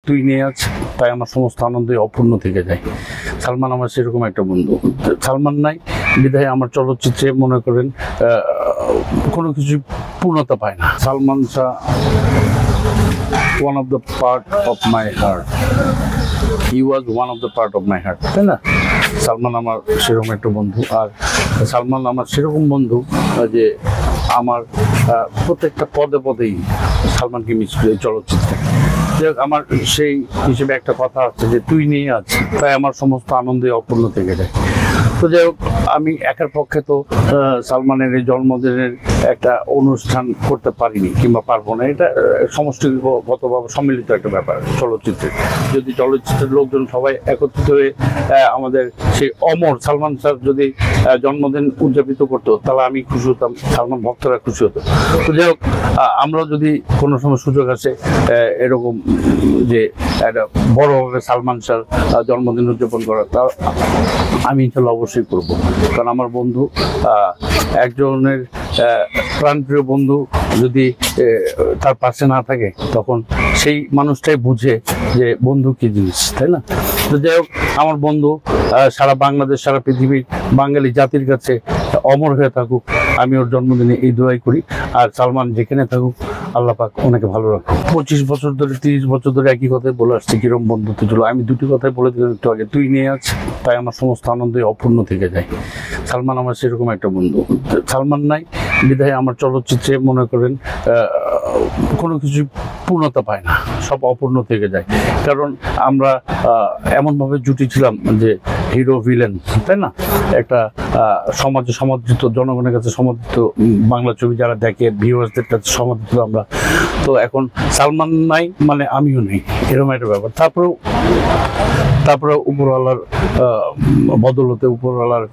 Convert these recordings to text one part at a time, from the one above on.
তুই নিয়ে আছ, তাই আমার সমস্ত আনন্দই অপূর্ণ থেকে যায়। সালমান আমার সেরকম একটা বন্ধু। সালমান নাই বিধায় আমার চলচ্চিত্রে মনে করেন কোনো কিছু পূর্ণতা পায় না। Salman Shah one of the part of my heart. He was one of the part of my heart, তাই না? সালমান আমার সেরকম একটা বন্ধু। আর সালমান আমার সেরকম বন্ধু যে আমার প্রত্যেকটা পদে পদেই সালমানকে মিস করি চলচ্চিত্রে। যাই হোক, আমার সেই হিসেবে একটা কথা আছে যে তুই নিয়ে আছিস, তাই আমার সমস্ত আনন্দে অপূর্ণ থেকে যায়। তো যাই হোক, আমি একার পক্ষে তো সালমানের এই জন্মদিনের একটা অনুষ্ঠান করতে পারিনি কিংবা পারবো না। এটা সমষ্টিগতভাবে সম্মিলিত একটা ব্যাপার চলচ্চিত্রের। যদি চলচ্চিত্রের লোকজন সবাই একত্রিত হয়ে আমাদের সেই অমর সালমান স্যার যদি জন্মদিন উদযাপিত করতো, তাহলে আমি খুশি হতাম, সালমান ভক্তরা খুশি হতো। তো যাই হোক, আমরাও যদি কোনো সময় সুযোগ আসে এরকম যে একটা বড়ভাবে সালমান স্যার জন্মদিন উদযাপন করা, তা আমি ইনশাল্লাহ অবশ্যই করবো। কারণ আমার বন্ধু, একজনের প্রাণপ্রিয় বন্ধু যদি তার পাশে না থাকে, তখন সেই মানুষটাই বুঝে যে বন্ধু কি জিনিস, তাই না? তো যাই হোক, আমার বন্ধু সারা বাংলাদেশ, সারা পৃথিবীর বাঙালি জাতির কাছে অমর হয়ে থাকুক, আমি ওর জন্মদিনে এই দোয়াই করি। আর সালমান যেখানে থাকুক, আল্লাহ পাক ওনাকে ভালো রাখুক। 25 বছর ধরে 30 বছর ধরে একই কথাই বলে আসছে কিরম বন্ধুত্ব ছিল। আমি দুটি কথাই বলে দিলাম একটু আগে, তুই নিয়ে আছিস, তাই আমার সমস্ত আনন্দই অপূর্ণ থেকে যায়। সালমান আমার সেরকম একটা বন্ধু। সালমান নাই বিধায় আমার চলচ্চিত্রে মনে করেন কোনো কিছু পূর্ণতা পায় না, সব অপূর্ণ থেকে যায়। কারণ আমরা এমনভাবে জুটি ছিলাম যে হিরো ভিলেন, তাই না? একটা সমাজে সমাদৃত, জনগণের কাছে সমাদৃত, বাংলা ছবি যারা দেখে ভিউয়ার্সদের কাছে সমাদৃত আমরা। তো এখন সালমান নাই মানে আমিও নেই, এরকম একটা ব্যাপার। তারপরে উপরওয়ালার বদলতে, উপরওয়ালার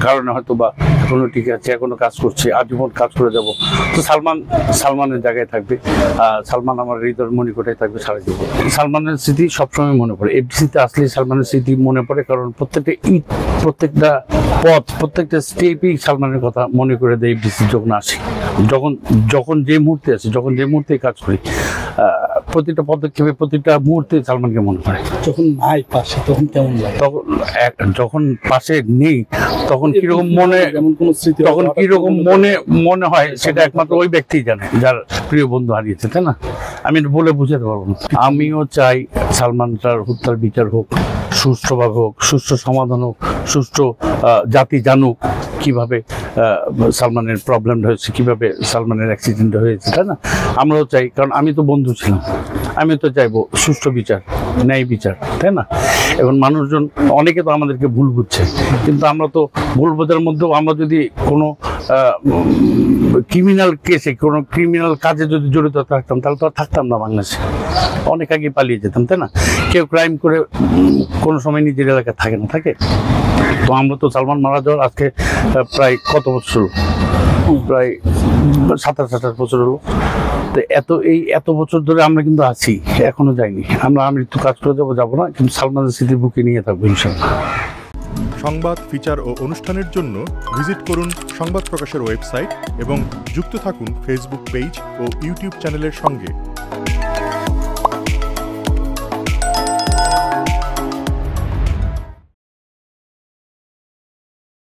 কারণে হয়তো বা এখনো ঠিক আছে, এখনো কাজ করছে, আজীবন কাজ করে যাব। তো সালমানের জায়গায় থাকবে, সালমান আমার হৃদয়ের মণিকোটায় থাকবে সারা জীবন। সালমানের স্মৃতি সবসময় মনে পড়ে। এফডিসিতে আসলে সালমানের স্মৃতি মনে পড়ে, কারণ প্রত্যেকটা ইট, প্রত্যেকটা পথ, প্রত্যেকটা স্টেপেই সালমানের কথা মনে করে দেয় এফডিসি যখন আসি। যখন যে মুহূর্তে আসি, যখন যে মুহূর্তে কাজ করি, প্রতিটা পদক্ষেপে, প্রতিটা মুহূর্তে সালমানকে মনে পড়ে। যখন নাই পাশে তখন কেমন লাগে? তখন যখন পাশে নেই তখন কিরকম মনে, তখন কিরকম মনে হয় সেটা একমাত্র ওই ব্যক্তিই জানে যার প্রিয় বন্ধু হারিয়েছে, তাই না? আমি বলে বুঝাতে পারবো না। আমিও চাই সালমান স্যার হত্যার বিচার হোক, সুষ্ঠুভাবে হোক, সুষ্ঠু সমাধান হোক, সুষ্ঠু জাতি জানুক কিভাবে সালমানের প্রবলেম হয়েছে, কিভাবে সালমানের অ্যাক্সিডেন্ট হয়েছে, তাই না? আমরাও চাই, কারণ আমি তো বন্ধু ছিলাম, আমি তো চাইবো সুষ্ঠু বিচার, ন্যায় বিচার, তাই না? এখন মানুষজন অনেকে তো আমাদেরকে ভুল বুঝছে, কিন্তু আমরা তো ভুল বোঝার মধ্যেও আমরা যদি কোনো ক্রিমিনাল কেসে, কোনো ক্রিমিনাল কাজে যদি জড়িত থাকতাম, তাহলে তো আর থাকতাম না বাংলাদেশে, অনেক আগে পালিয়ে যেতাম, তাই না? কেউ ক্রাইম করে কোনো সময় নিজের এলাকায় থাকে না, থাকে। তো আমরা তো সালমান মারা যাওয়ার আজকে প্রায় কত বছর, প্রায় 27-28 বছর হলো। তো এত বছর ধরে আমরা কিন্তু আছি, এখনো যাইনি। আমরা মৃত্যু কাজ করে যাবো না, কিন্তু সালমানের স্মৃতির বুকে নিয়ে থাকবো ইনশাআল্লাহ। সংবাদ, ফিচার ও অনুষ্ঠানের জন্য ভিজিট করুন সংবাদ প্রকাশের ওয়েবসাইট এবং যুক্ত থাকুন ফেসবুক পেজ ও ইউটিউব চ্যানেলের সঙ্গে।